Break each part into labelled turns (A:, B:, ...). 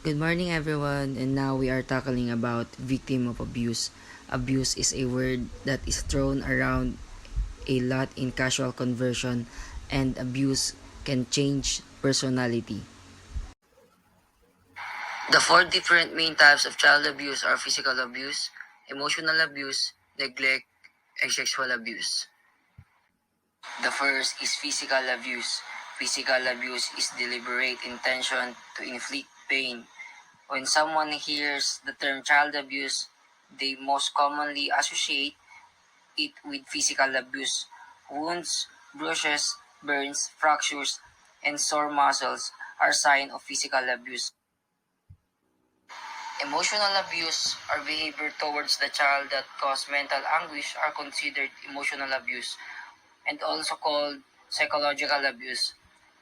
A: Good morning everyone, and now we are tackling about victim of abuse. Abuse is a word that is thrown around a lot in casual conversation, and abuse can change personality. The four different main types of child abuse are physical abuse, emotional abuse, neglect, and sexual abuse. The first is physical abuse. Physical abuse is deliberate intention to inflict pain. When someone hears the term child abuse, they most commonly associate it with physical abuse. Wounds, bruises, burns, fractures, and sore muscles are signs of physical abuse. Emotional abuse or behavior towards the child that cause mental anguish are considered emotional abuse and also called psychological abuse.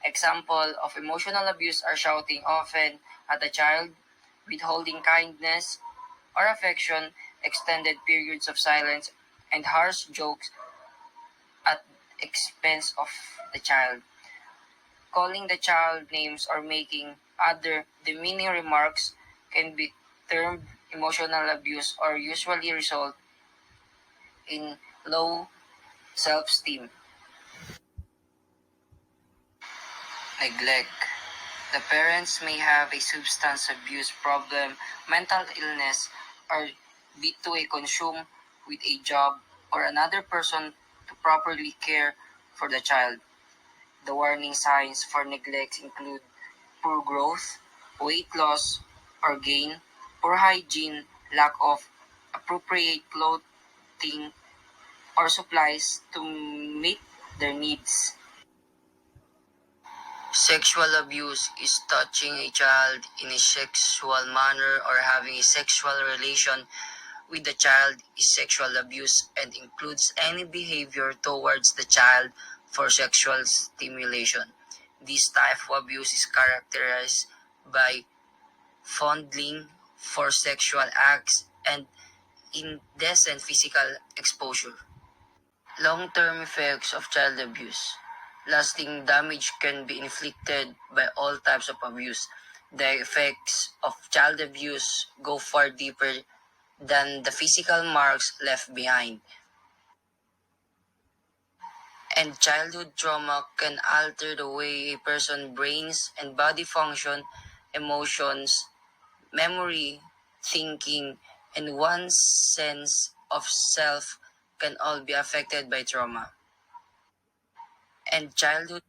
A: Example of emotional abuse are shouting often at a child, withholding kindness or affection, extended periods of silence, and harsh jokes at expense of the child. Calling the child names or making other demeaning remarks can be termed emotional abuse or usually result in low self-esteem. Neglect. The parents may have a substance abuse problem, mental illness, or be too consumed with a job or another person to properly care for the child. The warning signs for neglect include poor growth, weight loss or gain, poor hygiene, lack of appropriate clothing or supplies to meet their needs. Sexual abuse is touching a child in a sexual manner or having a sexual relation with the child is sexual abuse and includes any behavior towards the child for sexual stimulation. This type of abuse is characterized by fondling for sexual acts and indecent physical exposure. Long-term effects of child abuse. Lasting damage can be inflicted by all types of abuse. The effects of child abuse go far deeper than the physical marks left behind. And childhood trauma can alter the way a person's brains and body function, emotions, memory, thinking, and one's sense of self can all be affected by trauma. And childhood